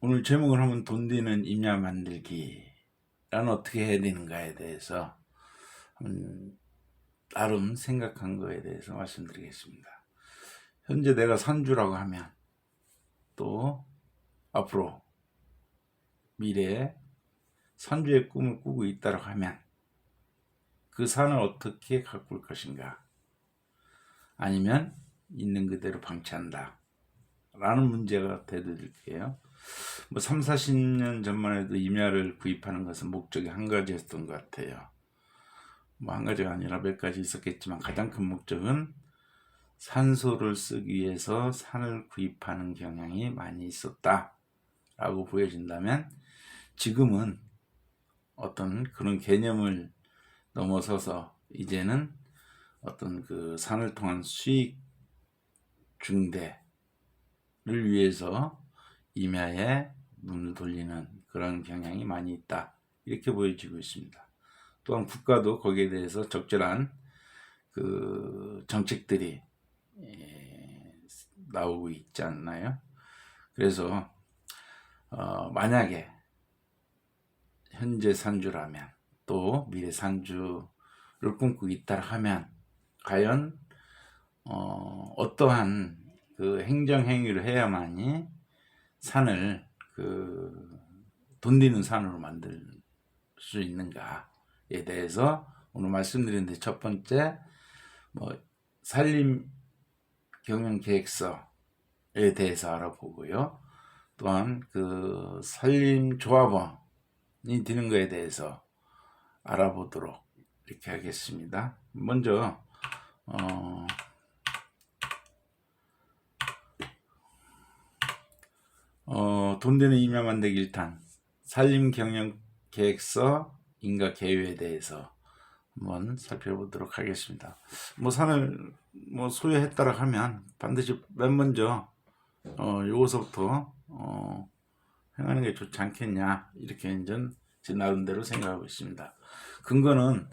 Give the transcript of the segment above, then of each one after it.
오늘 제목을 하면 돈 되는 임야 만들기란 어떻게 해야 되는가에 대해서 나름 생각한 거에 대해서 말씀드리겠습니다. 현재 내가 산주라고 하면 또 앞으로 미래에 산주의 꿈을 꾸고 있다고 하면 그 산을 어떻게 가꿀 것인가, 아니면 있는 그대로 방치한다 라는 문제가 되드릴게요. 3, 40년 전만 해도 임야를 구입하는 것은 목적이 한 가지였던 것 같아요. 한 가지가 아니라 몇 가지 있었겠지만 가장 큰 목적은 산소를 쓰기 위해서 산을 구입하는 경향이 많이 있었다라고 보여진다면, 지금은 어떤 그런 개념을 넘어서서 이제는 어떤 그 산을 통한 수익 증대를 위해서 임야에 눈을 돌리는 그런 경향이 많이 있다, 이렇게 보여지고 있습니다. 또한 국가도 거기에 대해서 적절한 그 정책들이 나오고 있지 않나요? 그래서 만약에 현재 산주라면 또 미래 산주를 꿈꾸고 있다 하면 과연 어떠한 그 행정 행위를 해야만이 산을 돈 되는 산으로 만들 수 있는가에 대해서 오늘 말씀드리는데, 첫 번째 산림 경영 계획서에 대해서 알아보고요. 또한 그 산림 조합원이 되는 것에 대해서 알아보도록 이렇게 하겠습니다. 먼저 돈 되는 임야 만들기 1탄 산림 경영 계획서 인가 개요에 대해서 한번 살펴보도록 하겠습니다. 산을 소유했다라 하면 반드시 맨 먼저 요거서부터 행하는 게 좋지 않겠냐, 이렇게 이제 제 나름대로 생각하고 있습니다. 근거는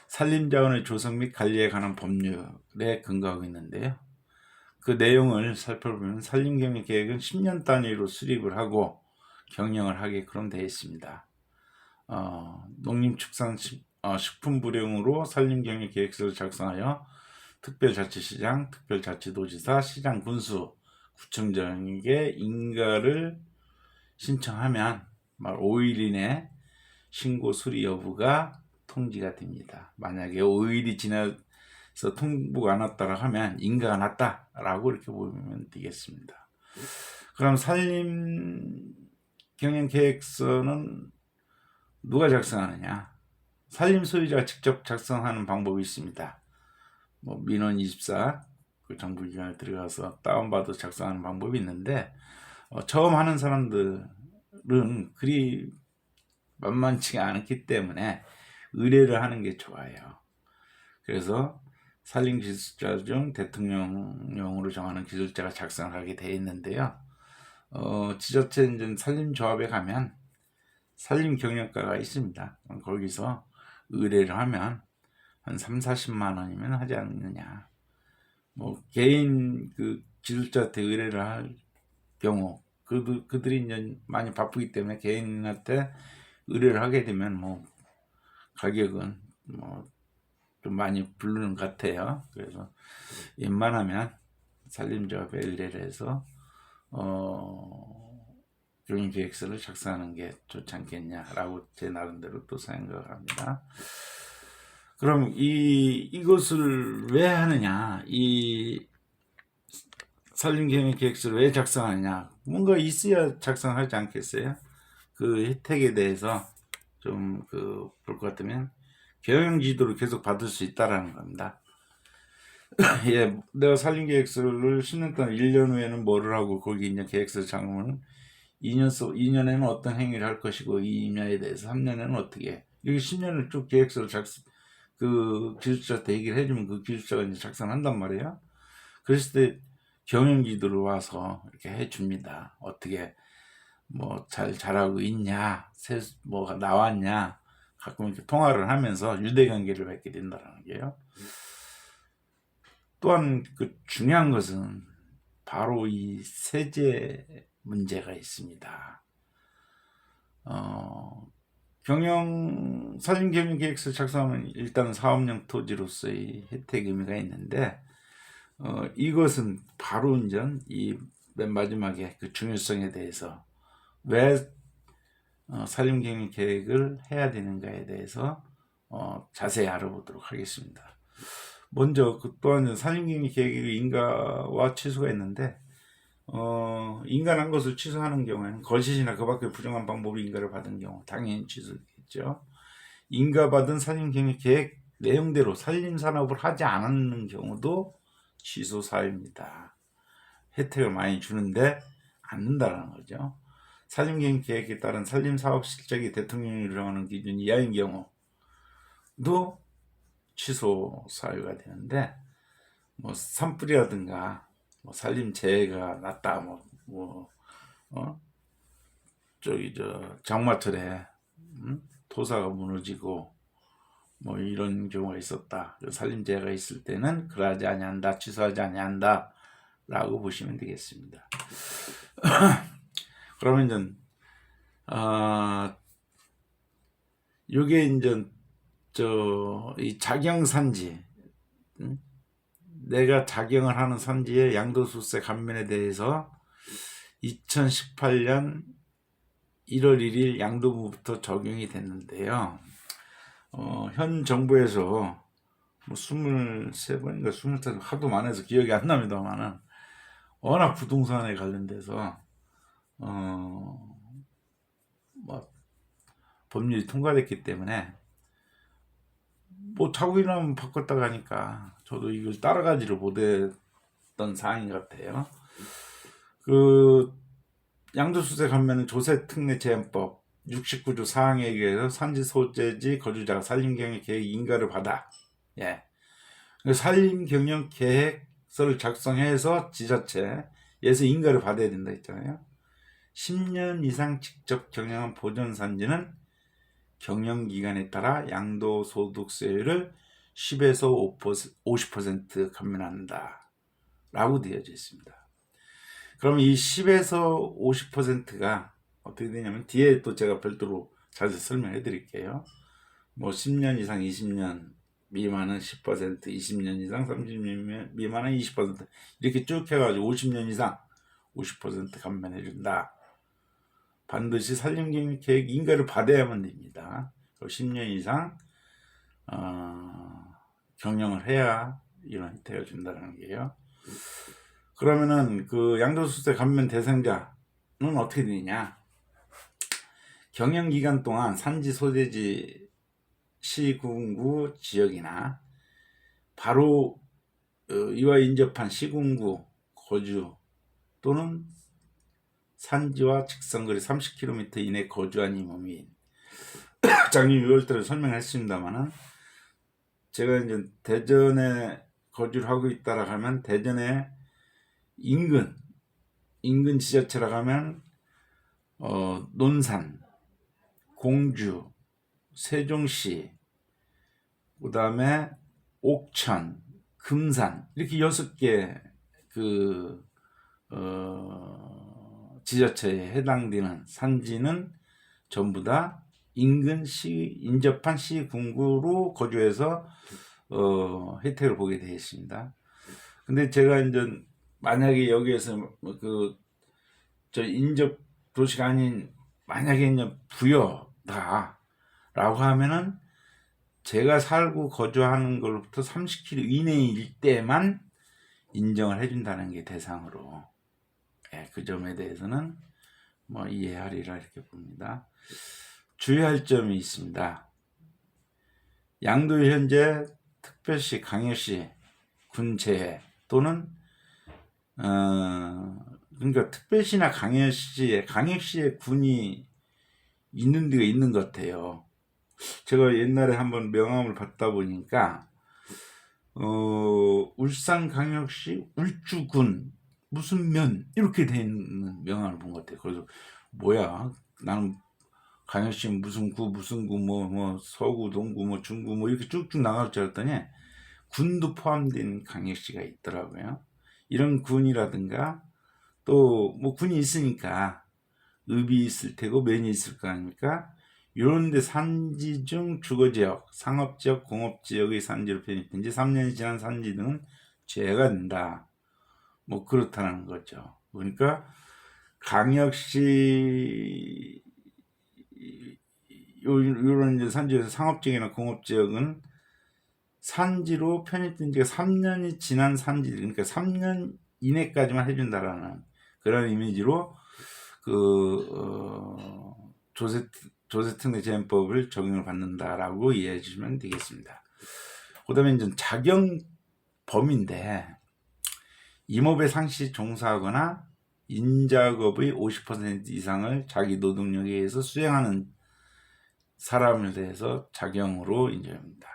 산림자원의 조성 및 관리에 관한 법률에 근거하고 있는데요. 그 내용을 살펴보면 산림경영계획은 10년 단위로 수립을 하고 경영을 하게끔 되어 있습니다. 농림축산식품부령으로 산림경영계획서를 작성하여 특별자치시장, 특별자치도지사, 시장, 군수, 구청장에게 인가를 신청하면 5일 이내 신고 수리 여부가 통지가 됩니다. 만약에 5일이 지나서 통보가 안 왔다고 하면 인가가 났다라고 이렇게 보면 되겠습니다. 그럼 산림 경영 계획서는 누가 작성하느냐? 산림 소유자가 직접 작성하는 방법이 있습니다. 민원24 그 정부기관에 들어가서 다운받아 작성하는 방법이 있는데, 처음 하는 사람들은 그리 만만치가 않기 때문에 의뢰를 하는 게 좋아요. 그래서 산림기술자 중 대통령령으로 정하는 기술자가 작성을 하게 되어 있는데요. 지자체 이제 산림조합에 가면 산림경영과가 있습니다. 거기서 의뢰를 하면 한 3, 40만 원이면 하지 않느냐. 개인 그 기술자한테 의뢰를 할 경우 그들이 이제 많이 바쁘기 때문에 개인한테 의뢰를 하게 되면 가격은 좀 많이 부르는 것 같아요. 그래서 웬만하면 산림조합에 의뢰를 해서 경영계획서를 작성하는 게 좋지 않겠냐라고 제 나름대로 또 생각합니다. 그럼 이것을 왜 하느냐, 이 산림경영계획서를 왜 작성하느냐, 뭔가 있어야 작성하지 않겠어요? 그 혜택에 대해서 좀 볼 것 같으면 경영지도를 계속 받을 수 있다라는 겁니다. 예, 내가 산림계획서를 10년 동안 1년 후에는 뭐를 하고 거기 있는 계획서 작업은 2년에는 어떤 행위를 할 것이고 이 임야에 대해서 3년에는 어떻게, 이렇게 10년을 쭉 계획서를 그 기술자한테 얘기를 해주면 그 기술자가 이제 작성한단 말이에요. 그랬을 때 경영지도를 와서 이렇게 해줍니다. 어떻게 잘 자라고 있냐, 뭐가 나왔냐, 가끔 이렇게 통화를 하면서 유대관계를 맺게 된다는 게요. 또한 그 중요한 것은 바로 이 세제 문제가 있습니다. 산림경영계획서 작성하면 일단 사업용 토지로서의 혜택 의미가 있는데, 이것은 바로 이 맨 마지막에 그 중요성에 대해서 왜 산림경영계획을 해야 되는가에 대해서 자세히 알아보도록 하겠습니다. 먼저 또한 산림경영계획의 인가와 취소가 있는데, 인가한 것을 취소하는 경우에는 거짓이나 그 밖의 부정한 방법으로 인가를 받은 경우 당연히 취소되겠죠. 인가받은 산림경영계획 내용대로 산림산업을 하지 않는 경우도 취소 사유입니다. 혜택을 많이 주는데 않는다는 거죠. 산림경영계획에 따른 산림사업 실적이 대통령이 정하는 기준 이하인 경우도 취소 사유가 되는데, 산불이라든가 산림재해가 났다, 장마철에 토사가 무너지고 이런 경우가 있었다, 산림재해가 있을 때는 그러하지 아니한다, 취소하지 아니한다 라고 보시면 되겠습니다. 그러면 요게 이 작용산지, 내가 작용을 하는 산지의 양도소득세 감면에 대해서 2018년 1월 1일 양도부부터 적용이 됐는데요. 현 정부에서 23번인가 23번, 하도 많아서 기억이 안 납니다만은, 워낙 부동산에 관련돼서 법률이 통과됐기 때문에 자고 일어나면 바꿨다고 하니까 저도 이걸 따라가지를 못했던 사항인 것 같아요. 그 양도소득세 감면은 조세특례제한법 69조 4항에 의해서 산지 소재지 거주자가 산림경영계획 인가를 받아, 산림경영계획서를 작성해서 지자체에서 인가를 받아야 된다 했잖아요. 10년 이상 직접 경영한 보존산지는 경영기간에 따라 양도소득세율을 10에서 50% 감면한다 라고 되어져 있습니다. 그럼 이 10에서 50%가 어떻게 되냐면, 뒤에 또 제가 별도로 자세히 설명해 드릴게요. 10년 이상 20년 미만은 10%, 20년 이상 30년 미만은 20%, 이렇게 쭉 해가지고 50년 이상 50% 감면해 준다. 반드시 산림경영계획 인가를 받아야만 됩니다. 10년 이상 경영을 해야 이런 혜택을 준다는 게요. 그러면은 그 양도소득세 감면 대상자는 어떻게 되느냐? 경영기간 동안 산지 소재지 시군구 지역이나 바로 이와 인접한 시군구 거주 또는 산지와 직선거리 30km 이내 거주한 임원인, 작년 6월달에 설명했습니다만은, 제가 이제 대전에 거주를 하고 있다라 하면 대전에 인근 지자체라 하면 논산, 공주, 세종시, 그 다음에 옥천, 금산, 이렇게 6개 지자체에 해당되는 산지는 전부 다 인접한 시군구로 거주해서 혜택을 보게 되어 있습니다. 근데 제가 만약에 여기에서 인접 도시가 아닌, 만약에 부여다 라고 하면은, 제가 살고 거주하는 걸로부터 30km 이내일 때만 인정을 해준다는 게 대상으로, 그 점에 대해서는 이해하리라 이렇게 봅니다. 주의할 점이 있습니다. 양도 현재 특별시, 광역시, 군재해 또는 그러니까 특별시나 광역시에 군이 있는 데가 있는 것 같아요. 제가 옛날에 한번 명함을 받다 보니까 울산광역시 울주군 무슨 면 이렇게 돼 있는 명함을 본 것 같아요. 그래서 뭐야, 나는 광역시 무슨 구 서구, 동구, 중구 이렇게 쭉쭉 나갈 줄 알았더니 군도 포함된 광역시가 있더라고요. 이런 군이라든가 또 뭐 군이 있으니까 읍이 있을 테고 면이 있을 거 아닙니까? 이런데 산지 중 주거지역, 상업지역, 공업지역의 산지로 편입된 지 3년이 지난 산지 등은 제외가 된다. 뭐 그렇다는 거죠. 그러니까 광역시 요런 이제 산지에서 상업지역이나 공업지역은 산지로 편입된 지가 3년이 지난 산지, 그러니까 3년 이내까지만 해준다라는 그런 이미지로 조세특례 제한법을 적용을 받는다라고 이해해 주시면 되겠습니다. 그 다음에 이제 작용 범위인데, 임업에 상시 종사하거나 인작업의 50% 이상을 자기 노동력에 의해서 수행하는 사람에 대해서 작용으로 인정합니다.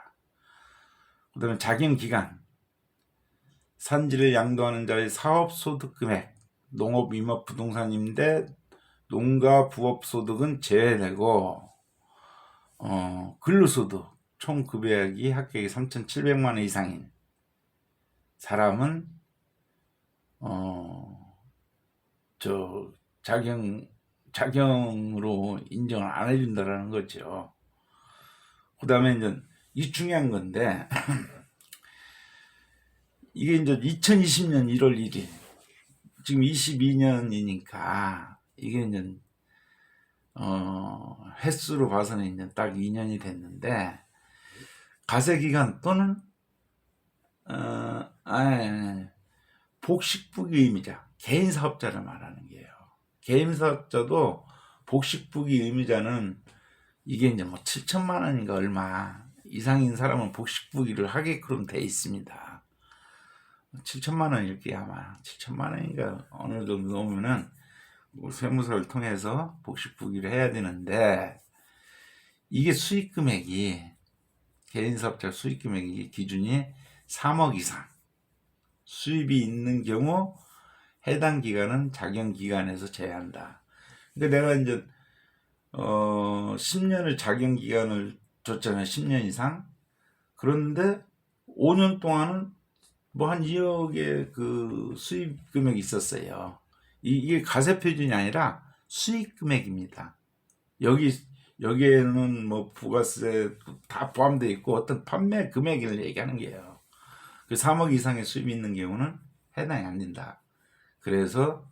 그 다음에 작용 기간, 산지를 양도하는 자의 사업소득 금액, 농업, 임업, 부동산 임대, 농가, 부업소득은 제외되고, 근로소득, 총 급여액이 합격이 3,700만 원 이상인 사람은 작용으로 인정을 안 해준다라는 거죠. 그 다음에 이제 이 중요한 건데, 이게 이제 2020년 1월 1일, 지금 22년이니까 이게 이제 횟수로 봐서는 이제 딱 2년이 됐는데, 가세 기간 또는 복식부기 의무자, 개인 사업자를 말하는 게요. 개인 사업자도 복식부기 의무자는 이게 이제 뭐 7천만 원인가 얼마 이상인 사람은 복식부기를 하게끔 돼 있습니다. 7천만 원일게 아마 7천만 원인가 어느 정도 넘으면은 세무서를 통해서 복식부기를 해야 되는데, 이게 수익 금액이, 개인 사업자 수익 금액이 기준이 3억 이상 수입이 있는 경우 해당 기간은 작용 기간에서 제외한다. 그러니까 내가 이제 10년을 작용 기간을 줬잖아요. 10년 이상. 그런데 5년 동안은 뭐 한 2억의 그 수입 금액이 있었어요. 이게 가세 표준이 아니라 수익 금액입니다. 여기에는 뭐 부가세 다 포함되어 있고 어떤 판매 금액을 얘기하는 거예요. 그 3억 이상의 수입이 있는 경우는 해당이 안 된다. 그래서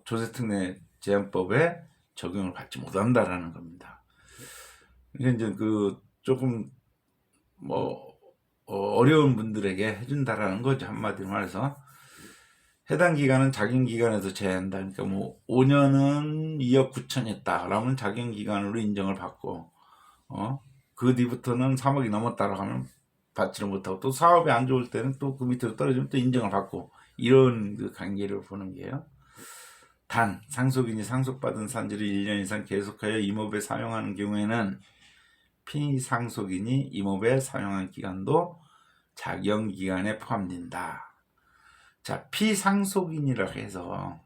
조세특례 제한법에 적용을 받지 못한다라는 겁니다. 이게 이제 그 조금 뭐 어려운 분들에게 해준다라는 거죠. 한마디로 말해서 해당 기간은 작용 기간에서 제한한다. 그러니까 뭐 5년은 2억 9천이었다. 그러면 작용 기간으로 인정을 받고 그 뒤부터는 3억이 넘었다라고 하면 받지를 못하고, 또 사업이 안 좋을 때는 또 그 밑으로 떨어지면 또 인정을 받고, 이런 그 관계를 보는 게요. 단 상속인이 상속받은 산지를 1년 이상 계속하여 임업에 사용하는 경우에는 피상속인이 임업에 사용한 기간도 작용 기간에 포함된다. 자, 피상속인이라고 해서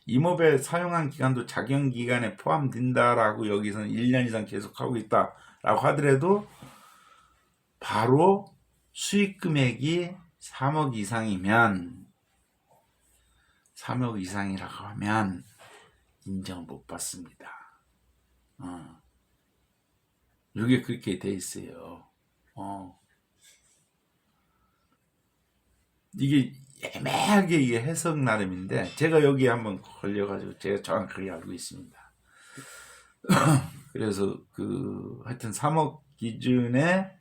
임업에 사용한 기간도 작용 기간에 포함된다라고 여기서는 1년 이상 계속하고 있다라고 하더라도 바로 수익 금액이 3억 이상이면, 3억 이상이라고 하면 인정 못 받습니다. 이게 그렇게 돼 있어요. 이게 애매하게 이게 해석 나름인데, 제가 여기에 한번 걸려가지고 제가 정확하게 알고 있습니다. 그래서 하여튼 3억 기준에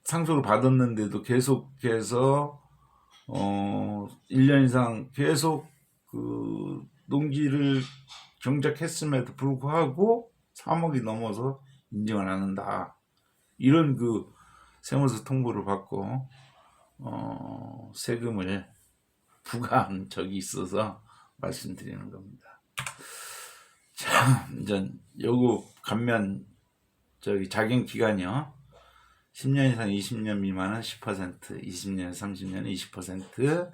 상속을 받았는데도 계속해서 1년 이상 계속 그 농지를 경작했음에도 불구하고 3억이 넘어서 인정을 안 한다. 이런 그 세무서 통보를 받고 세금을 부과한 적이 있어서 말씀드리는 겁니다. 자, 이제 요거 감면 작용 기간이요. 10년 이상 20년 미만은 10%, 20년 30년은 20%,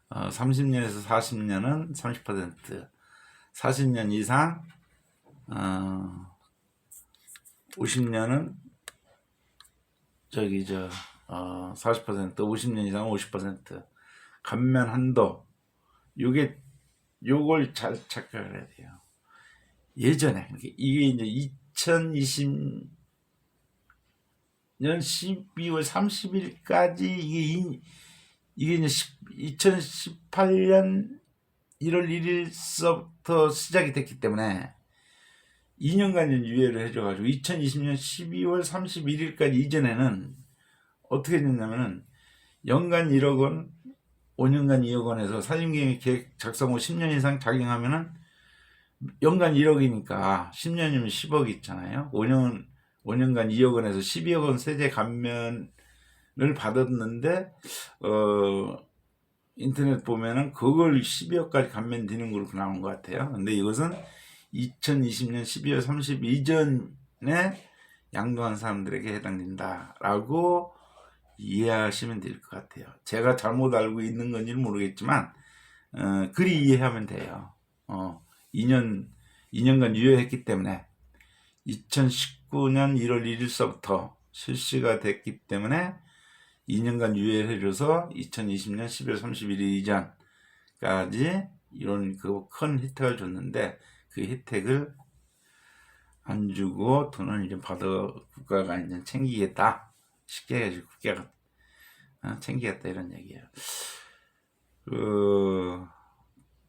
30년에서 40년은 30%, 40년 이상 50년은 40%, 50년 이상 50%, 감면 한도, 요걸 잘 착각을 해야 돼요. 예전에, 이게 이제 2020년 12월 30일까지 이게 이제 2018년 1월 1일서부터 시작이 됐기 때문에 2년간 유예를 해줘가지고 2020년 12월 31일까지 이전에는 어떻게 됐냐면은 연간 1억 원, 5년간 2억 원에서 산림계획 계획 작성 후 10년 이상 작용하면은 연간 1억이니까 10년이면 10억이 있잖아요. 5년간 2억 원에서 12억 원 세제 감면을 받았는데 인터넷 보면은 그걸 12억까지 감면되는 걸로 나온 것 같아요. 근데 이것은 2020년 12월 30일 이전에 양도한 사람들에게 해당된다라고 이해하시면 될 것 같아요. 제가 잘못 알고 있는 건지는 모르겠지만 그리 이해하면 돼요. 2년간 유예했기 때문에 2019년 1월 1일서부터 실시가 됐기 때문에 2년간 유예해줘서 2020년 12월 31일 이전까지 이런 그 큰 혜택을 줬는데 그 혜택을 안 주고 돈을 이제 받아 국가가 이제 챙기겠다. 쉽게 해가지고 국가가 챙기겠다 이런 얘기예요.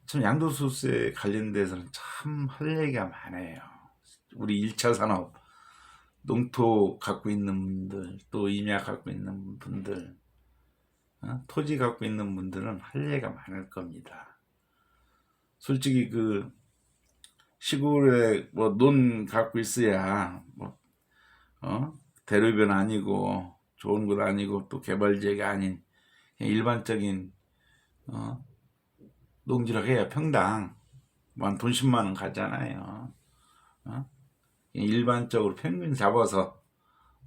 참 양도소득세 관련돼서는 참 할 얘기가 많아요. 우리 1차 산업 농토 갖고 있는 분들, 또 임야 갖고 있는 분들, 토지 갖고 있는 분들은 할 얘기가 많을 겁니다. 솔직히 그 시골에 뭐 논 갖고 있어야 뭐 대로변 아니고 좋은 것 아니고 또 개발지역이 아닌 그냥 일반적인 농지라고 해야 평당 한 돈 10만 원 가잖아요. 일반적으로 평균 잡아서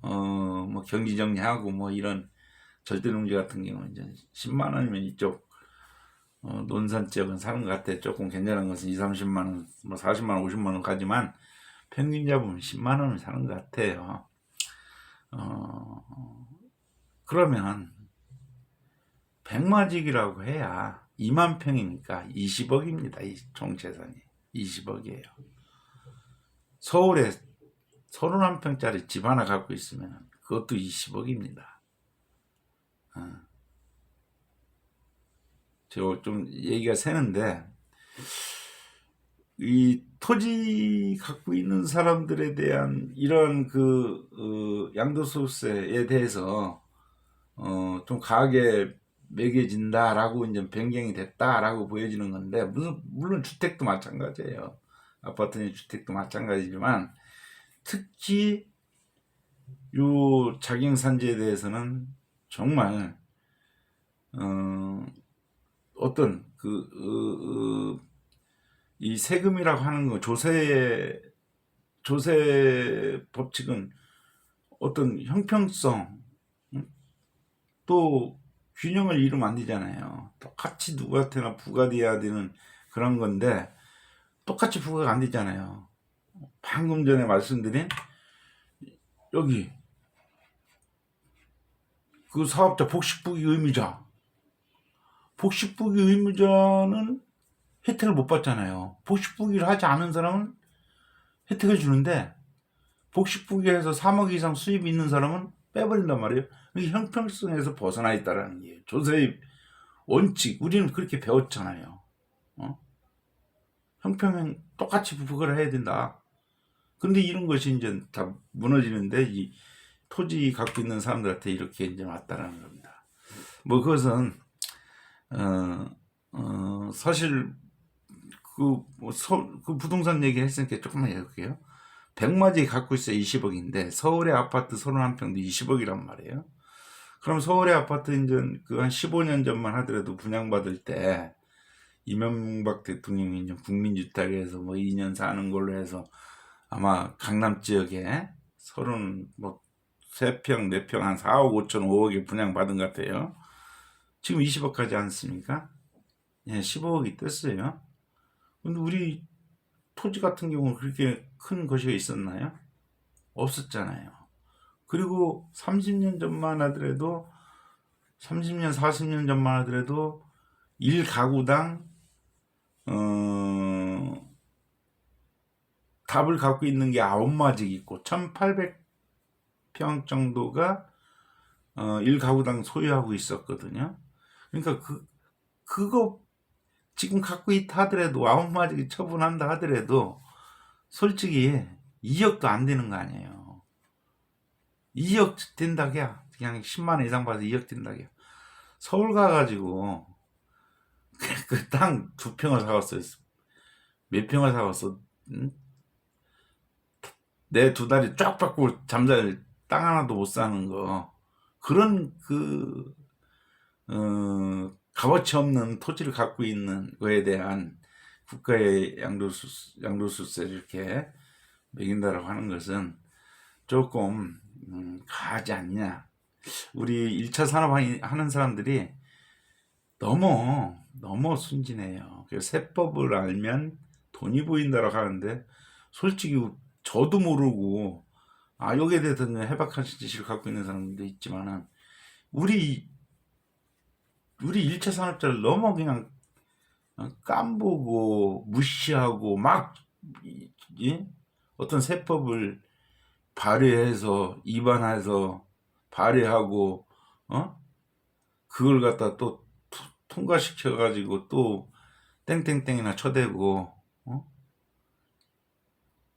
뭐 경지 정리하고 뭐 이런 절대 농지 같은 경우는 이제 10만 원이면 이쪽 논산 지역은 사는 것 같아. 조금 괜찮은 것은 2, 30만 원, 뭐 40만 원, 50만 원 가지만 평균 잡으면 10만 원을 사는 것 같아요. 그러면 백마직이라고 해야 2만 평이니까 20억입니다. 총 재산이 20억이에요. 서울에 31평짜리 집 하나 갖고 있으면 그것도 20억입니다. 저 좀 얘기가 새는데 이 토지 갖고 있는 사람들에 대한 이런 그 양도소득세에 대해서 좀 강하게 매겨진다라고 이제 변경이 됐다라고 보여지는 건데 물론 주택도 마찬가지예요. 아파트나 주택도 마찬가지지만 특히 요 작용산지에 대해서는 정말 어떤 이 세금이라고 하는 거 조세 법칙은 어떤 형평성 또 균형을 이루면 안 되잖아요. 똑같이 누구한테나 부과돼야 되는 그런 건데 똑같이 부과가 안 되잖아요. 방금 전에 말씀드린 여기 그 사업자 복식부기 의무자는 혜택을 못 받잖아요. 복식부기를 하지 않은 사람은 혜택을 주는데 복식부기에서 3억 이상 수입이 있는 사람은 빼버린단 말이에요. 이게 형평성에서 벗어나 있다라는 게 조세의 원칙. 우리는 그렇게 배웠잖아요. 형평은 똑같이 부과를 해야 된다. 근데 이런 것이 이제 다 무너지는데 이 토지 갖고 있는 사람들한테 이렇게 이제 왔다라는 겁니다. 뭐 그것은 사실 그 부동산 얘기 했으니까 조금만 해볼게요. 백마지 갖고 있어 20억인데 서울의 아파트 31평도 20억이란 말이에요. 그럼 서울의 아파트 이제 그 한 15년 전만 하더라도 분양받을 때 이명박 대통령이 이제 국민주택에서 뭐 2년 사는 걸로 해서 아마 강남 지역에 33평, 4평 한 4억 5천 5억에 분양받은 것 같아요. 지금 20억 가지 않습니까? 예, 15억이 떴어요. 근데 우리 토지 같은 경우는 그렇게 큰 것이 있었나요? 없었잖아요. 그리고 30년 전만 하더라도 30년, 40년 전만 하더라도 1가구당 답을 갖고 있는 게 9마직 있고 1800평 정도가 1가구당 소유하고 있었거든요. 그러니까 그거 지금 갖고 있다 하더라도 9마직이 처분한다 하더라도 솔직히 2억도 안 되는 거 아니에요. 2억 된다기야. 그냥 10만 원 이상 받아서 2억 된다기야. 서울 가가지고 그 땅 2평을 사갔어요. 몇 평을 사갔어? 응? 내 2다리 쫙 뻗고 잠잘 땅 하나도 못 사는 거. 그런 값어치 없는 토지를 갖고 있는 거에 대한 국가의 양도소득세를 이렇게 매긴다라고 하는 것은 조금 가하지 않냐. 우리 1차 산업 하는 사람들이 너무 순진해요. 그래서 세법을 알면 돈이 보인다라고 하는데 솔직히 저도 모르고 여기에 대해서 해박한 지식을 갖고 있는 사람도 있지만은 우리 1차 산업자를 너무 그냥 깜보고 무시하고 막 어떤 세법을 발의해서 입안해서 발의하고 그걸 갖다 또 통과시켜 가지고 또 땡땡땡이나 쳐대고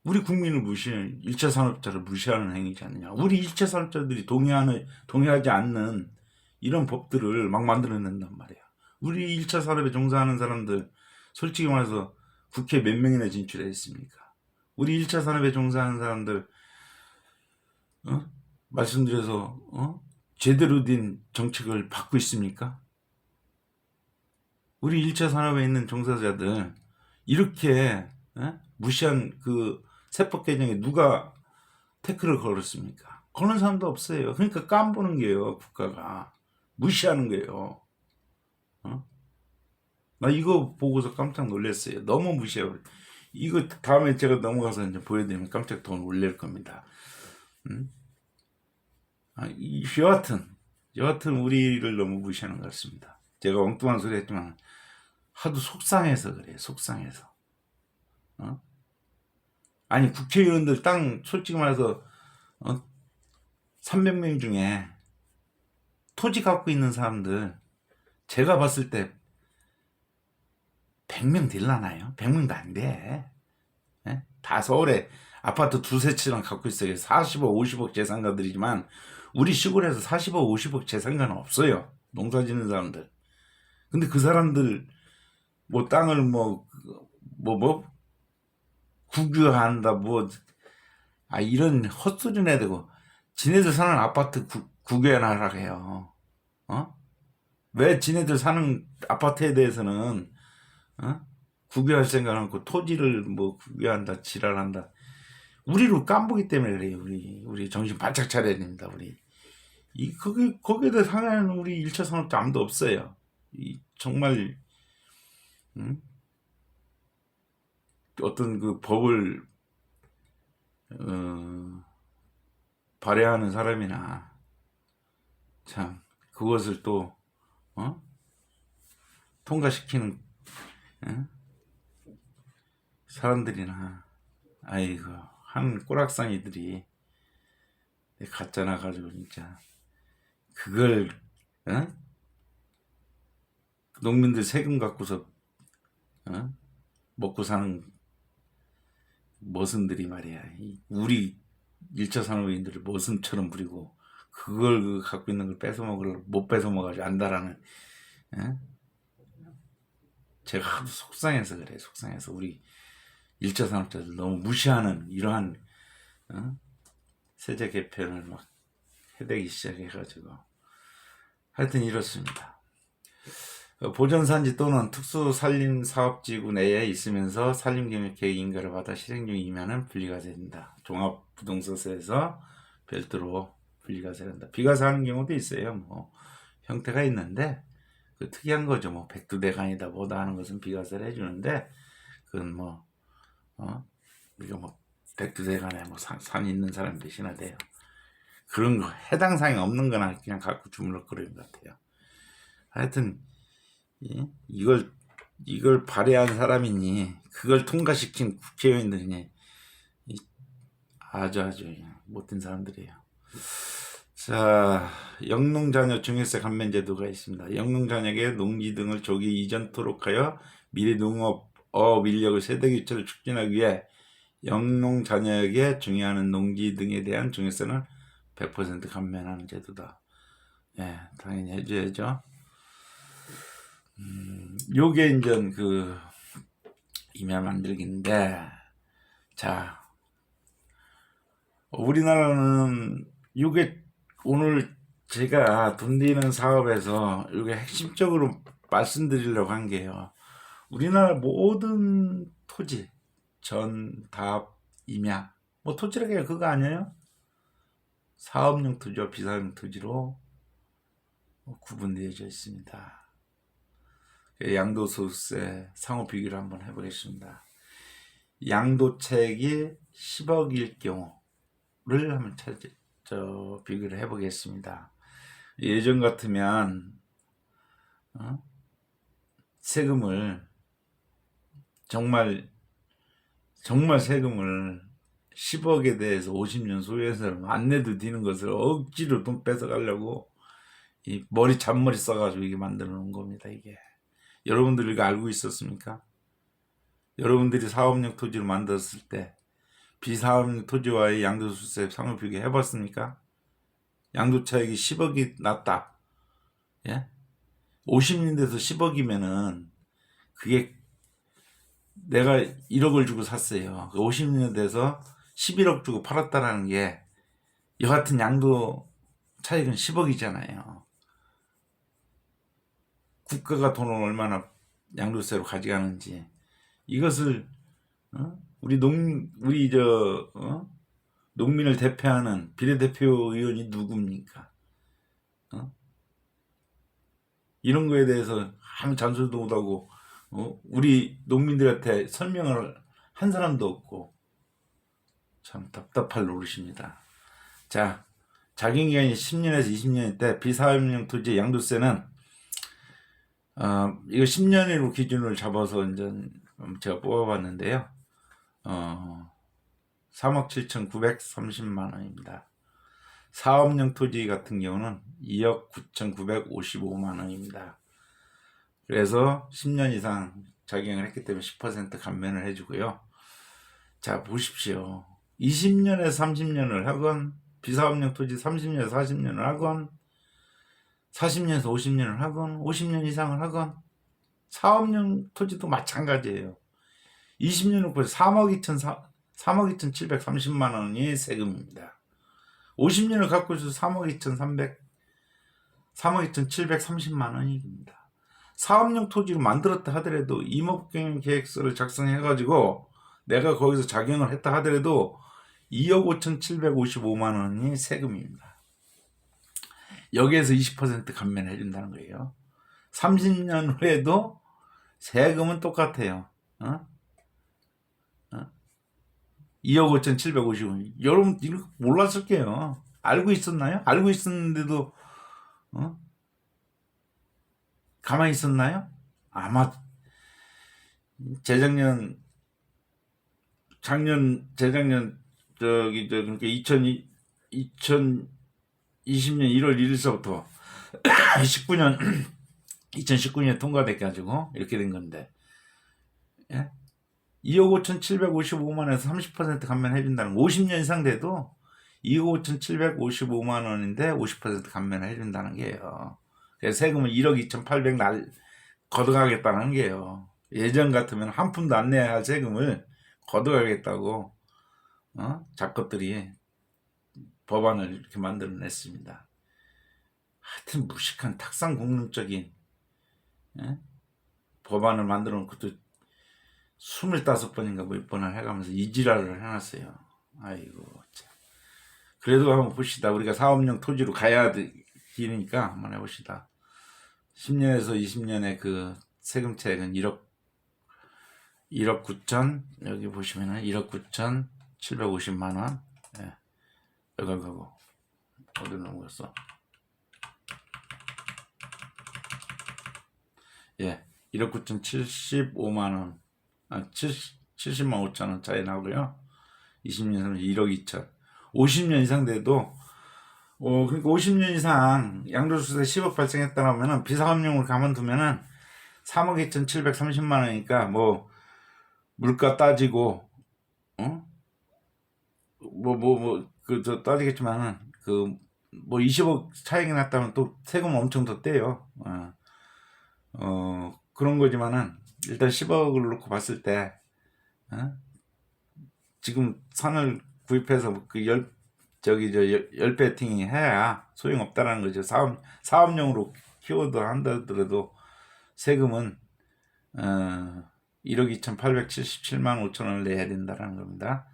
우리 국민을 무시하는 1차 산업자를 무시하는 행위지 않느냐. 우리 1차 산업자들이 동의하지 않는 이런 법들을 막 만들어낸단 말이야. 우리 1차 산업에 종사하는 사람들 솔직히 말해서 국회 몇 명이나 진출해 있습니까? 우리 1차 산업에 종사하는 사람들 말씀드려서 제대로 된 정책을 받고 있습니까? 우리 1차 산업에 있는 종사자들 이렇게 무시한 그 세법 개정에 누가 태클을 걸었습니까? 거는 사람도 없어요. 그러니까 깜보는 게요. 국가가 무시하는 거예요. 나 이거 보고서 깜짝 놀랐어요. 너무 무시해요. 이거 다음에 제가 넘어가서 이제 보여드리면 깜짝 더 놀랄 겁니다. 여하튼 우리를 너무 무시하는 것 같습니다. 제가 엉뚱한 소리 했지만 하도 속상해서 그래요. 속상해서. 아니 국회의원들 땅 솔직히 말해서 300명 중에 토지 갖고 있는 사람들 제가 봤을 때 100명 될라나요? 100명도 안 돼. 예? 다 서울에 아파트 두세 채랑 갖고 있어요. 40억, 50억 재산가들이지만 우리 시골에서 40억, 50억 재산가는 없어요. 농사 짓는 사람들. 근데 그 사람들 뭐 땅을 국유한다 이런 헛소리 내대고 지네들 사는 아파트 국유해놔라 해요. 왜 지네들 사는 아파트에 대해서는 국유할 생각 않고 토지를 국유한다 지랄한다. 우리로 깜보기 때문에 그래요. 우리 정신 바짝 차려야 됩니다. 우리 거기에 대해 상하는 우리 1차 산업자 아무도 없어요. 정말 어떤 그 법을 발의하는 사람이나 참 그것을 또 통과시키는 사람들이나 아이고 한 꼬락상이들이 가짜 나가지고 진짜 그걸 농민들 세금 갖고서 먹고 사는 머슴들이 말이야. 우리 1차 산업인들을 머슴처럼 부리고 그걸 갖고 있는 걸 못 뺏어 먹어가지고 안다라는. 제가 하도 속상해서 그래. 속상해서 우리 1차 산업자들 너무 무시하는 이러한 세제 개편을 막 해대기 시작해가지고 하여튼 이렇습니다. 보전산지 또는 특수산림사업지구 내에 있으면서 산림경영계획 인가를 받아 실행 중이면은 분리가 된다. 종합부동산세에서 별도로 분리가 된다. 비과세 하는 경우도 있어요. 형태가 있는데 그 특이한 거죠. 백두대간이다 뭐다 하는 것은 비과세를 해주는데 그건 우리가 백두대간에 산 있는 사람 대신에 돼요. 그런 거 해당 사항이 없는 거나 그냥 갖고 주물럭거리는 것 같아요. 하여튼 이걸 발의한 사람이니 그걸 통과시킨 국회의원들이니 아주 못된 사람들이에요. 자, 영농자녀 증여세 감면 제도가 있습니다. 영농자녀에게 농지 등을 조기 이전토록 하여 미래 농업 인력의 세대 교체를 촉진하기 위해 영농자녀에게 증여하는 농지 등에 대한 증여세는 100% 감면하는 제도다. 예, 당연히 해줘야죠. 요게 이제 그 임야 만들기인데, 자, 우리나라는 요게 오늘 제가 돈 되는 사업에서 이게 핵심적으로 말씀드리려고 한 게요. 우리나라 모든 토지, 전, 답, 임야, 뭐 토지라는 게 그거 아니에요? 사업용 토지와 비사업용 토지로 구분되어져 있습니다. 양도소득세 상호 비교를 한번 해보겠습니다. 양도채액이 10억일 경우를 한번 비교를 해보겠습니다. 예전 같으면 세금을 정말 세금을 10억에 대해서 50년 소유해서 안 내도 되는 것을 억지로 돈 뺏어가려고 이 잔머리 써가지고 이게 만들어 놓은 겁니다. 이게 여러분들 이거 알고 있었습니까? 여러분들이 사업용 토지를 만들었을 때 비사업용 토지와의 양도소득세 상호 비교 해봤습니까? 양도차익이 10억이 났다. 예? 50년 돼서 10억이면은 그게 내가 1억을 주고 샀어요. 50년 돼서 11억 주고 팔았다라는 게 여하튼 양도 차익은 10억이잖아요. 국가가 돈을 얼마나 양도세로 가져가는지 이것을 농민을 대표하는 비례대표 의원이 누굽니까? 이런 거에 대해서 아무 잔소리도 못하고 우리 농민들한테 설명을 한 사람도 없고 참 답답할 노릇입니다. 자, 자기기간이 10년에서 20년일 때 비사업용 토지 양도세는 이거 10년으로 기준을 잡아서 이제 제가 뽑아봤는데요. 3억 7,930만 원입니다. 사업용 토지 같은 경우는 2억 9,955만 원입니다. 그래서 10년 이상 작용을 했기 때문에 10% 감면을 해주고요. 자, 보십시오. 20년에서 30년을 하건 비사업용 토지 30년에서 40년을 하건 40년에서 50년을 하건 50년 이상을 하건 사업용 토지도 마찬가지예요. 20년 후에 3억 2,730만 원이 세금입니다. 50년을 갖고 있어서 3억 2,730만 원입니다. 사업용 토지를 만들었다 하더라도 임업경영 계획서를 작성해가지고 내가 거기서 작용을 했다 하더라도 2억 5,755만 원이 세금입니다. 여기에서 20% 감면해 준다는 거예요. 30년 후에도 세금은 똑같아요. 2억 5,755원. 여러분 이거 몰랐을 게요. 알고 있었나요? 알고 있었는데도 가만히 있었나요? 아마 재작년 그러니까 2020년 1월 1일서부터 2019년 통과돼가지고 이렇게 된 건데, 예? 2억 5,755만 원에서 30% 감면해준다는 거. 50년 이상 돼도 2억 5,755만 원인데 50% 감면을 해준다는 게요. 그래서 세금을 1억 2,800 걷어가겠다는 게요. 예전 같으면 한 푼도 안 내야 할 세금을 걷어가겠다고 잡것들이 법안을 이렇게 만들어냈습니다. 하여튼 무식한 탁상공론적인 법안을 만들어 놓고 또 25번인가 몇 번을 해가면서 이지랄을 해놨어요. 아이고 참. 그래도 한번 봅시다. 우리가 사업용 토지로 가야 되니까 한번 해봅시다. 10년에서 20년의 그 세금차액은 1억 9천, 여기 보시면은 1억 9천 750만 원. 예. 이거 가고 어디 넘어갔어? 예, 1억 9,075만원, 70만 5천원 차이 나고요. 20년 이상 1억 2천. 50년 이상 돼도, 그러니까 50년 이상 양도소득세 10억 발생했다라면은 비사업용으로 가만두면은 3억 2,730만 원이니까 뭐 물가 따지고 저 따지겠지만은 그 뭐 20억 차이가 났다면 또 세금 엄청 더 떼요. 그런 거지만은 일단 10억을 놓고 봤을 때 지금 산을 구입해서 그 열 배팅이 해야 소용없다라는 거죠. 사업용으로 키워드 한다더라도 세금은 1억 2,877만 5천 원을 내야 된다는 겁니다.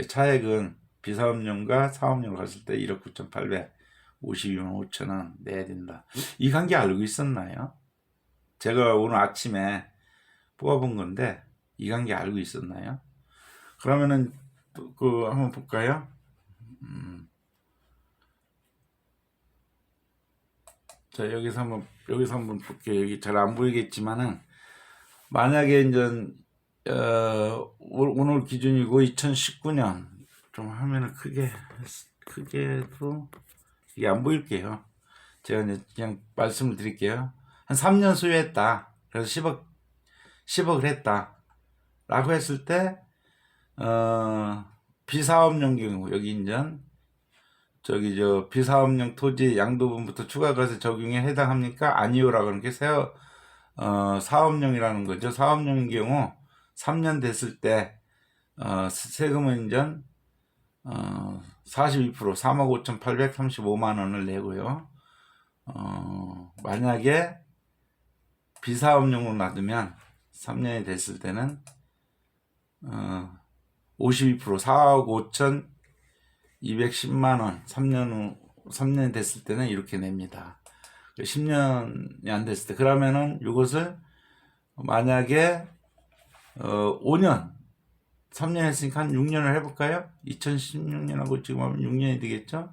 차액은 비사업용과 사업용으로 갔을 때 1억 9,852만 5천 원 내야 된다. 이 관계 알고 있었나요? 제가 오늘 아침에 뽑아본 건데 이 관계 알고 있었나요? 그러면은 그 한번 볼까요? 자, 여기서 한번 볼게요. 여기 잘 안 보이겠지만은 만약에 이제 오늘 기준이고 2019년 좀 화면을 크게도 이게 안 보일게요. 제가 이제 그냥 말씀을 드릴게요. 한 3년 소요했다. 그래서 10억을 했다. 라고 했을 때 비사업용 경우 여기 이제 비사업용 토지 양도분부터 추가과세 적용에 해당합니까? 아니요라고 하는 게 사업용이라는 거죠. 사업용인 경우 3년 됐을 때 세금은 이제 42% 3억 5,835만 원을 내고요. 만약에 비사업용으로 놔두면 3년이 됐을 때는 52% 4억 5,210만 원 3년 됐을 때는 이렇게 냅니다. 10년이 안 됐을 때 그러면은 이것을 만약에 5년 3년 했으니까 한 6년을 해볼까요? 2016년하고 지금 하면 6년이 되겠죠?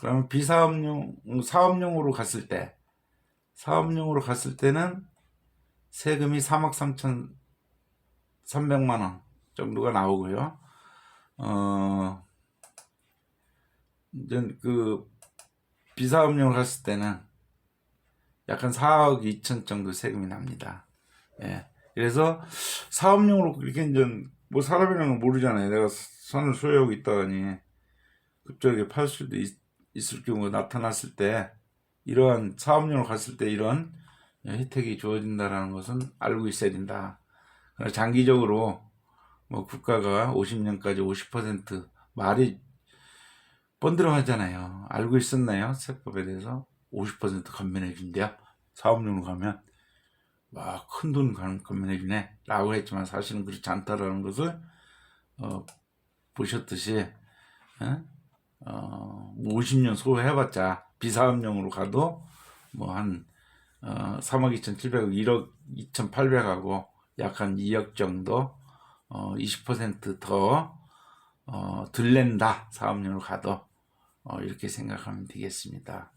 그러면 사업용으로 갔을 때는 세금이 3억 3,300만 원 정도가 나오고요. 이제 그 비사업용으로 갔을 때는 약간 4억 2천 정도 세금이 납니다. 예. 그래서 사업용으로 이렇게 이제 뭐 사람이라는 건 모르잖아요. 내가 산을 소유하고 있다니 그쪽에 팔 수도 있을 경우가 나타났을 때 이러한 사업용으로 갔을 때 이런 혜택이 주어진다라는 것은 알고 있어야 된다. 장기적으로 뭐 국가가 50년까지 50% 말이 번들어하잖아요. 알고 있었나요? 세법에 대해서 50% 감면해 준대요. 사업용으로 가면 와, 큰 돈 감면해 주네 라고 했지만 사실은 그렇지 않다라는 것을 보셨듯이 50년 소요해봤자 비사업용으로 가도 뭐 한 3억 2,700억 1억 2,800하고 약 한 2억 정도 20%더 덜 낸다. 사업용으로 가도 이렇게 생각하면 되겠습니다.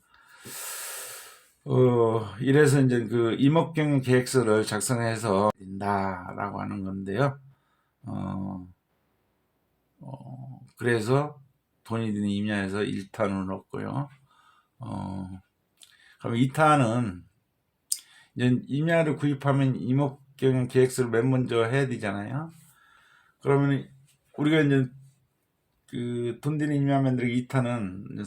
이래서 이제 그 임업경영 계획서를 작성해서 된다라고 하는 건데요. 그래서 돈이 드는 임야에서 1탄을 넣었고요. 그럼 2탄은 이제 임야를 구입하면 임업경영 계획서를 맨 먼저 해야 되잖아요. 그러면 우리가 이제 그 돈 드는 임야 만들기 2탄은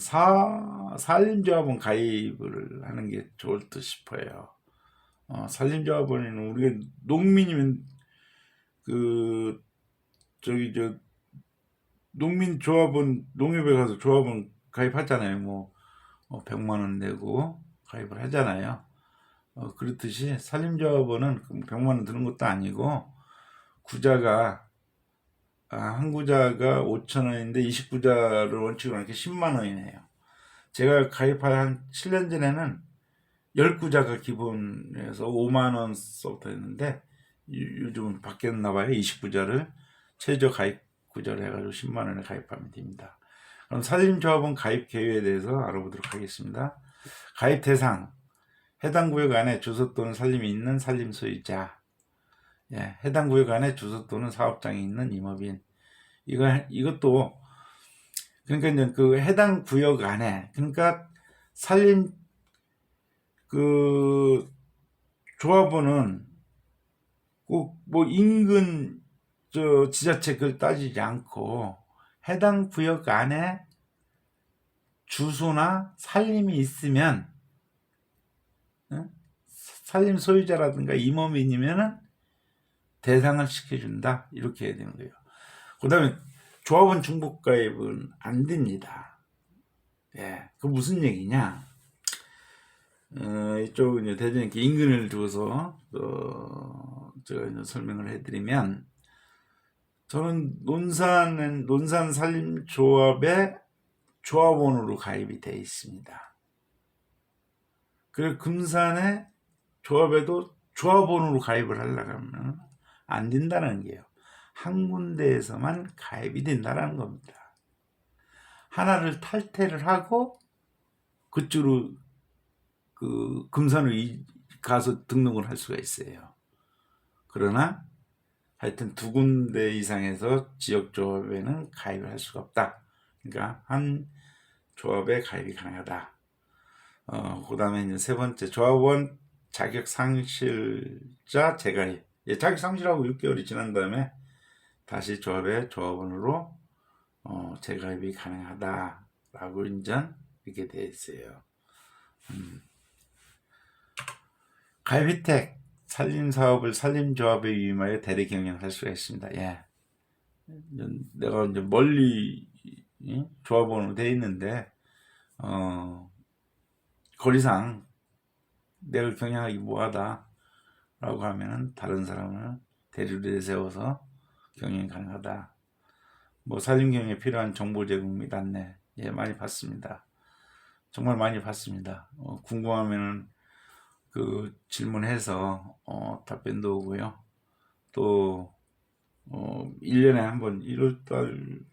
산림조합원 가입을 하는 게 좋을 듯 싶어요. 산림조합원에는 우리가 농민이면 그 농민조합원 농협에 가서 조합원 가입하잖아요. 뭐 100만 원 내고 가입을 하잖아요. 그렇듯이 산림조합원은 100만 원 드는 것도 아니고 구자가 한 구자가 5천 원인데 20구자를 원칙으로 이렇게 10만 원이네요. 제가 가입한 한 7년 전에는 10구자가 기본에서 5만 원서부터 했는데 요즘은 바뀌었나 봐요. 20구자를 최저 가입 구자를 해가지고 10만 원에 가입하면 됩니다. 그럼 산림조합원 가입 개요에 대해서 알아보도록 하겠습니다. 가입 대상, 해당 구역 안에 주소 또는 산림이 있는 산림 소유자, 예, 해당 구역 안에 주소 또는 사업장이 있는 임업인. 이것도 그러니까 이제 그 해당 구역 안에, 그러니까 산림 그 조합원은 꼭 뭐 인근 저 지자체 그걸 따지지 않고 해당 구역 안에 주소나 산림이 있으면, 어? 산림 소유자라든가 임업인이면은 대상을 시켜준다, 이렇게 해야 되는 거예요. 그 다음에 조합원 중복 가입은 안 됩니다. 예, 그 무슨 얘기냐? 이쪽 이제 대전에 인근을 두어서 제가 이제 설명을 해드리면, 저는 논산 산림조합의 조합원으로 가입이 되어 있습니다. 그리고 금산의 조합에도 조합원으로 가입을 하려고 하면 안 된다는 게요. 한 군데에서만 가입이 된다는 겁니다. 하나를 탈퇴를 하고 그쪽으로 그 금산으로 가서 등록을 할 수가 있어요. 그러나 하여튼 두 군데 이상에서 지역조합에는 가입을 할 수가 없다. 그러니까 한 조합에 가입이 가능하다. 그 다음에 이제 세 번째, 조합원 자격 상실자 재가입. 예, 자격 상실하고 6개월이 지난 다음에 다시 조합의 조합원으로 재가입이 가능하다라고 인전 이렇게 되어 있어요. 가입 혜택, 산림사업을 산림조합에 위임하여 대리 경영할 수가 있습니다. 예. 내가 이제 멀리 조합원으로 되어 있는데, 거리상 내가 경영하기 뭐하다 라고 하면은 다른 사람을 대리로 내세워서 경영이 가능하다. 뭐 산림 경영에 필요한 정보 제공 및 안내, 예, 많이 받습니다. 정말 많이 받습니다. 궁금하면은 그 질문해서 답변도 오고요. 또 1년에 한번 1월달인가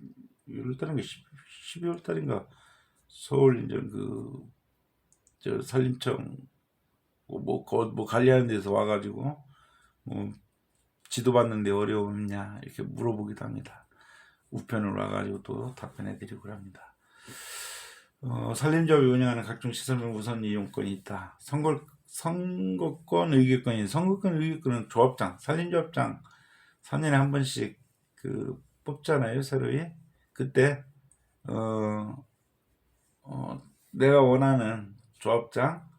12월달인가 서울 이제 저 산림청 뭐 관리하는 데서 와가지고 뭐 지도 받는데 어려움 없냐 이렇게 물어보기도 합니다. 우편으로 와가지고 또 답변해드리고 합니다. 산림조합이 운영하는 각종 시설물 우선 이용권이 있다. 선거권 의결권은 조합장, 산림조합장 3년에 한 번씩 뽑잖아요, 새로이. 그때 내가 원하는 조합장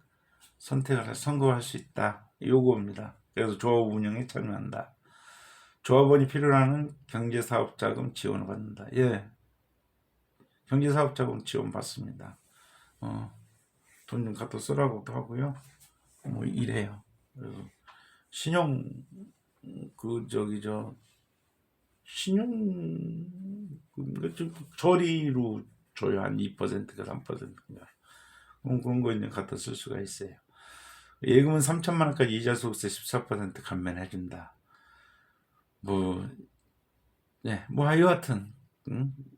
선거할 수 있다, 요구입니다. 그래서 조합 운영에 참여한다. 조합원이 필요로 하는 경제사업자금 지원을 받는다. 예, 경제사업자금 지원 받습니다. 돈 좀 갖다 쓰라고도 하고요. 뭐 이래요. 그래서 신용 저리로 줘요. 한 2%가 3%인가. 그런 거 이제 갖다 쓸 수가 있어요. 예금은 3천만 원까지 이자 소득세 14% 감면해준다. 여하튼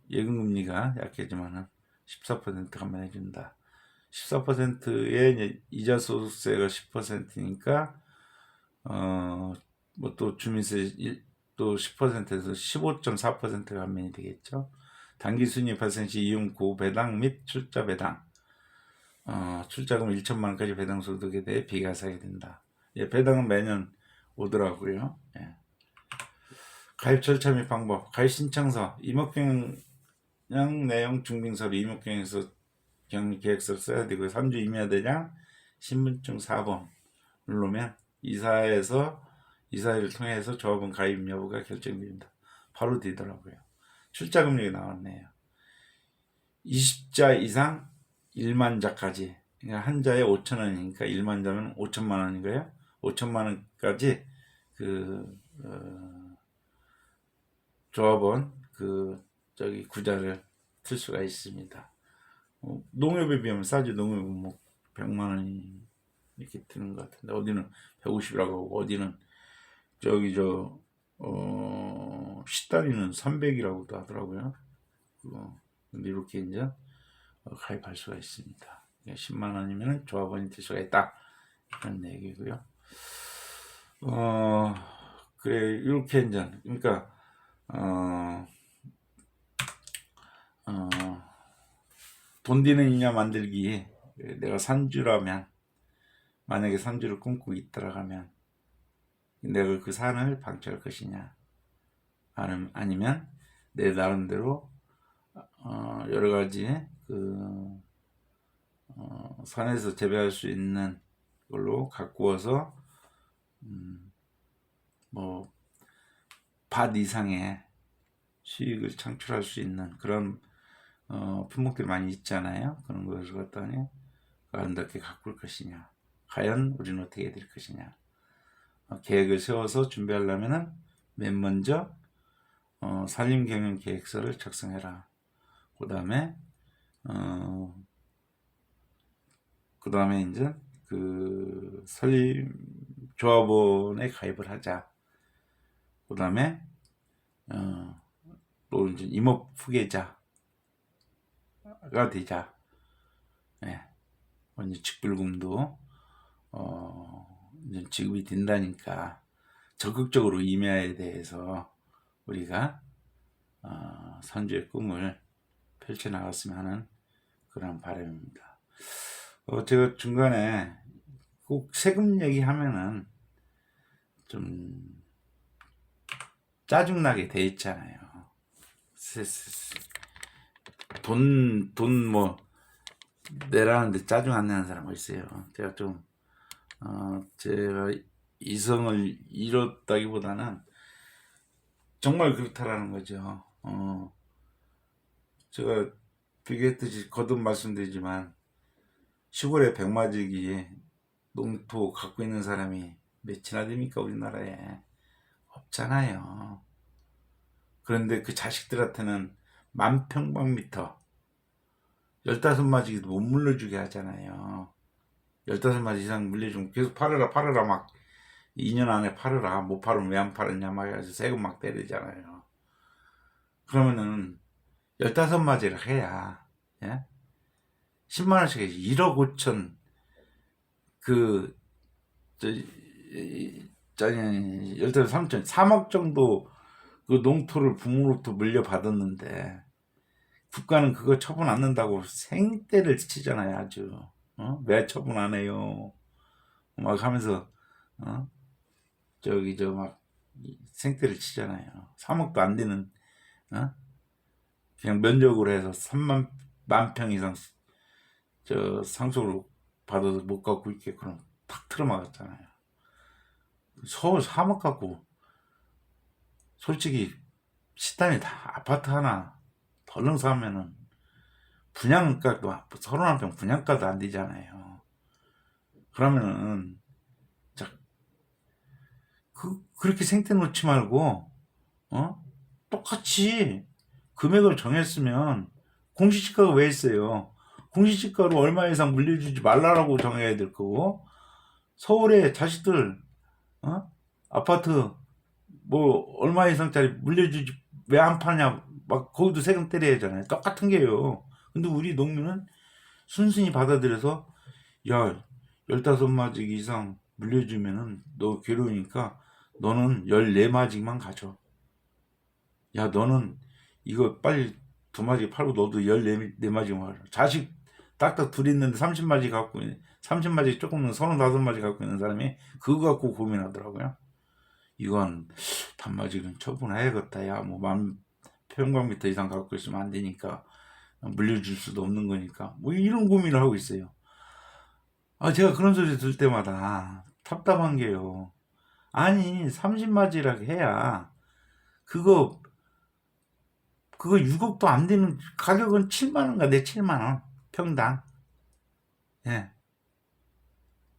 예금금리가 약해지만은 14% 감면해준다. 14%에 이제 이자 소득세가 10%니까 뭐 또 주민세 또 10%에서 15.4%가 감면이 되겠죠. 단기 순이익 발생 시 이용 배당 및 출자 배당, 출자금 1천만 원까지 배당 소득에 대해 비과세하게 된다. 예, 배당은 매년 오더라고요. 예. 가입 절차 및 방법, 가입 신청서, 임업경영 내용 증빙서류, 임업경영에서 경리계획서를 써야 되고요. 3주 임야대장, 신분증 4번 누르면 이사회를 통해서 조합원 가입 여부가 결정됩니다. 바로 되더라고요. 출자금액이 나왔네요. 20자 이상 1만 자까지, 그러니까 한 자에 5,000원이니까 1만 자면 5천만 원인가요? 5천만 원까지 조합원 구자를 틀 수가 있습니다. 농협에 비하면 싸죠. 농협은 뭐 100만 원이 이렇게 드는 것 같은데, 어디는 150이라고 하고, 어디는 시다리는 300이라고도 하더라고요. 이렇게 이제 가입할 수가 있습니다. 10만 원이면 조합원이 될 수가 있다. 그런 얘기고요. 그래, 이렇게 이제, 그러니까, 돈 되는 인야 만들기. 내가 산주라면, 만약에 산주를 꿈꾸고 있더라면, 내가 그 산을 방치할 것이냐, 아니면 내 나름대로 여러 가지 그 산에서 재배할 수 있는 걸로 가꾸어서 뭐 밭 이상의 수익을 창출할 수 있는 그런 품목들이 많이 있잖아요. 그런 것을 갖다니 아름답게 가꿀 것이냐, 과연 우리는 어떻게 될 것이냐, 계획을 세워서 준비하려면은 맨 먼저 산림경영 계획서를 작성해라. 그 다음에 이제 그 산림 조합원에 가입을 하자. 그 다음에 또 이제 임업 후계자가 되자. 예. 이제 직불금도 이제 지급이 된다니까 적극적으로 임야에 대해서 우리가 선주의 꿈을 펼쳐나갔으면 하는 그런 바람입니다. 제가 중간에 꼭 세금 얘기하면은 좀 짜증나게 돼 있잖아요. 돈 뭐 내라는데 짜증 안 내는 사람 있어요. 제가 좀 제가 이성을 잃었다기보다는 정말 그렇다라는 거죠. 제가 비교했듯이 거듭 말씀드리지만 시골에 백마지기 농토 갖고 있는 사람이 몇이나 됩니까? 우리나라에 없잖아요. 그런데 그 자식들한테는 10,000평방미터 15마지기도 못 물려주게 하잖아요. 15마지 이상 물려주면 계속 팔으라 막 2년 안에 팔으라. 못 팔으면 왜 안 팔았냐 막 해서 세금 막 때리잖아요. 그러면은 15마지를 해야, 예? 10만원씩 해야지. 1억 5천 그 저 15, 3천 3억 정도 그 농토를 부모로부터 물려받았는데 국가는 그거 처분 안 한다고 생떼를 치잖아요. 아주 왜 처분 안 해요 막 하면서 저기 저 막 생떼를 치잖아요. 3억도 안 되는 그냥 면적으로 해서 3만 평 이상 저 상속으로 받아서 못 갖고 있게 그럼 탁 틀어막았잖아요. 서울 3억 갖고 솔직히 식당이 다 아파트 하나 덜렁 사면은 분양가도 31평 분양가도 안 되잖아요. 그러면은 그렇게 생태 놓지 말고 똑같이 금액을 정했으면 공시지가가 왜 있어요? 공시지가로 얼마 이상 물려주지 말라라고 정해야 될 거고 서울에 자식들 아파트 뭐 얼마 이상짜리 물려주지 왜 안 파냐 막 거기도 세금 때려야 하잖아요. 똑같은 게요. 근데 우리 농민은 순순히 받아들여서 야 15마지 이상 물려주면은 너 괴로우니까 너는 14마지만 가져. 야 너는 이거 빨리 2마지 팔고 너도 14마지만 가져. 자식 딱딱 둘 있는데 30마지 갖고 30마지 조금 넘는 35마지 갖고 있는 사람이 그거 갖고 고민하더라고요. 이건 단마지는 처분해야겠다. 야 뭐 10,000평방미터 이상 갖고 있으면 안 되니까 물려줄 수도 없는 거니까 뭐 이런 고민을 하고 있어요. 제가 그런 소리 들 때마다 답답한 게요. 아니 30마지라고 해야 그거 6억도 안 되는 가격은 7만원가 내 7만원 평당. 예.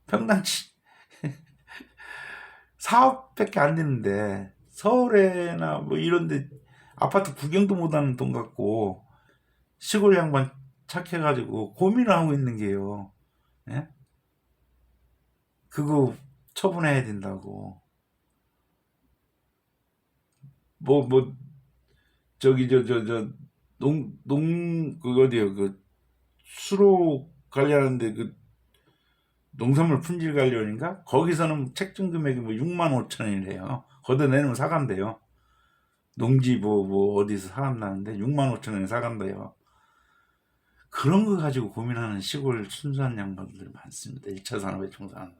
평당 4억밖에 안 되는데 서울에나 뭐 이런데 아파트 구경도 못하는 돈 갖고 시골 양반 착해가지고 고민을 하고 있는 게요. 예? 그거 처분해야 된다고. 뭐 저기 그 어디요? 그 수로 관리하는데 그 농산물 품질 관리원인가? 거기서는 책정 금액이 뭐 6만 5천 원이래요. 걷어내면 사간대요. 농지 뭐 어디서 사간다는데 6만 5천 원에 사간대요. 그런 거 가지고 고민하는 시골 순수한 양반들 많습니다. 1차 산업에 종사하는.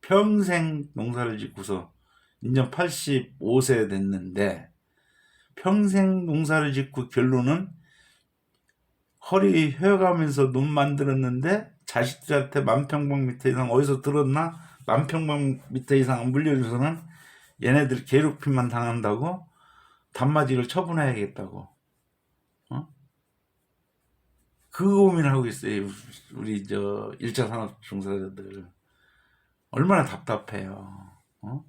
평생 농사를 짓고서 인전 85세 됐는데 평생 농사를 짓고 결론은 허리 휘어가면서 눈 만들었는데 자식들한테 10,000평 이상 어디서 들었나? 10,000평 이상 물려줘서는 얘네들 괴롭힘만 당한다고 단마지를 처분해야겠다고. 어? 그 고민을 하고 있어요. 우리 저 1차 산업 종사자들. 얼마나 답답해요. 어?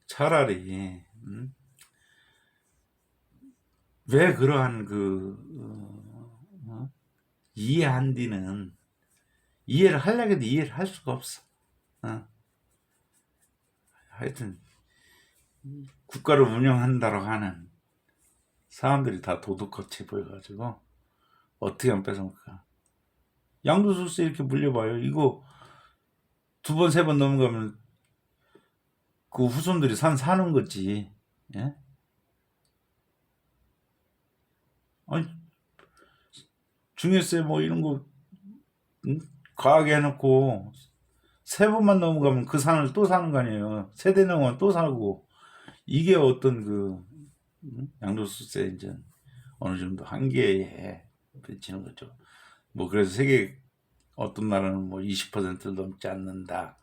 차라리 왜 그러한 이해한 뒤는 이해를 하려고 해도 이해를 할 수가 없어. 하여튼 국가를 운영한다고 하는 사람들이 다 도둑같이 보여가지고 어떻게 하면 뺏어먹을까. 양도소득세 이렇게 물려봐요. 이거 2번 3번 넘어가면 그 후손들이 사는 거지. 예? 아니, 중요세 뭐 이런 거 과하게 해놓고 3번만 넘어가면 그 산을 또 사는 거 아니에요. 세대 넘으면 또 사고. 이게 어떤 양도소득세 이제 어느 정도 한계에 그치는 거죠. 뭐 그래서 세계 어떤 나라는 뭐 20% 넘지 않는다.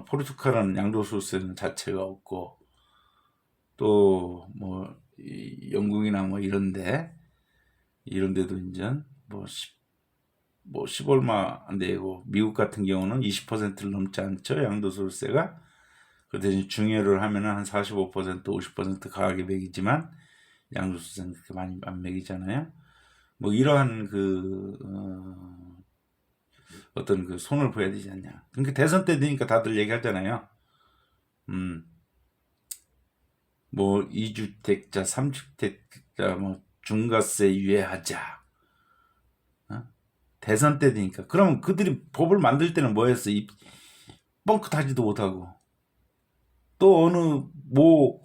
포르투갈은 양도소득세는 자체가 없고 또 뭐 영국이나 뭐 이런데도 이제 뭐 10 얼마 안 되고 미국 같은 경우는 20%를 넘지 않죠. 양도소득세가. 그 대신 중요를 하면은 한 45% 50% 가하게 매기지만 양도소득세는 그렇게 많이 안 매기잖아요. 뭐 이러한 어떤 그 손을 보여야 되지 않냐. 그러니까 대선 때 되니까 다들 얘기하잖아요. 뭐 2주택자, 3주택자 뭐 중과세 유예하자. 대선 때 되니까. 그러면 그들이 법을 만들 때는 뭐였어? 뻥끗하지도 못하고. 또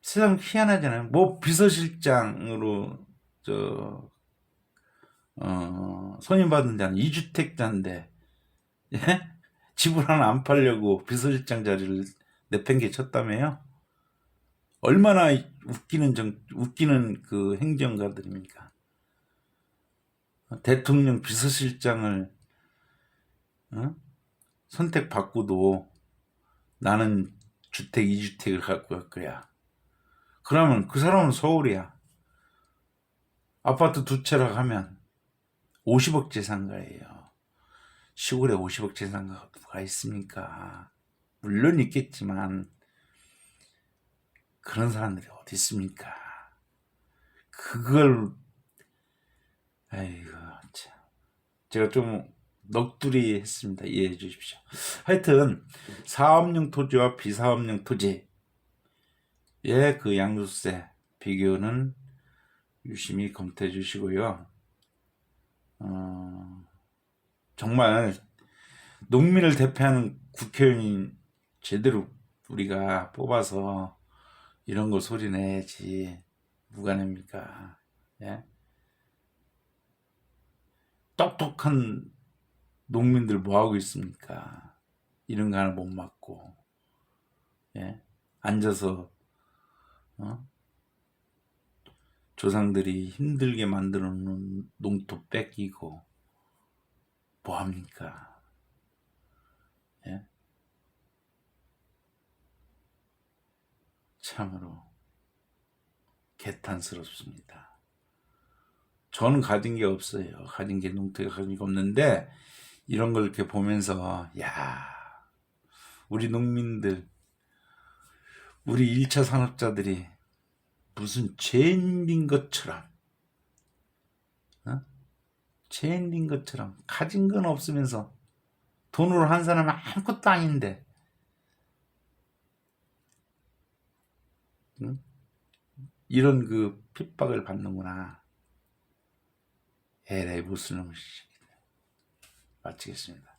세상 희한하잖아요. 뭐 비서실장으로 선임받은 자는 2주택자인데 예? 집을 하나 안 팔려고 비서실장 자리를 내팽개쳤다며요. 얼마나 웃기는 그 행정가들입니까? 대통령 비서실장을 선택받고도 나는 주택 2주택을 갖고 갈 거야. 그러면 그 사람은 서울이야. 아파트 2채라 하면 50억 재산가예요. 시골에 50억 재산가가 누가 있습니까? 물론 있겠지만 그런 사람들이 어디 있습니까? 그걸 아이고 참. 제가 좀 넋두리 했습니다. 이해해 주십시오. 하여튼 사업용 토지와 비사업용 토지의 그 양도세 비교는 유심히 검토해 주시고요. 정말 농민을 대표하는 국회의원인 제대로 우리가 뽑아서 이런 거 소리 내야지. 누가 냅니까? 예? 똑똑한 농민들 뭐 하고 있습니까? 이런 거 하나 못 맞고, 예? 앉아서 조상들이 힘들게 만들어 놓은 농토 뺏기고 뭐 합니까? 예? 참으로 개탄스럽습니다. 저는 가진 게 없어요. 가진 게 농토가 가진 게 없는데 이런 걸 이렇게 보면서 야, 우리 농민들, 우리 1차 산업자들이 무슨 죄인인 것처럼 죄인인 것처럼 가진 건 없으면서 돈으로 한 사람은 아무것도 아닌데 응? 이런 그 핍박을 받는구나. 에라이 무슨 놈의 새끼들. 마치겠습니다.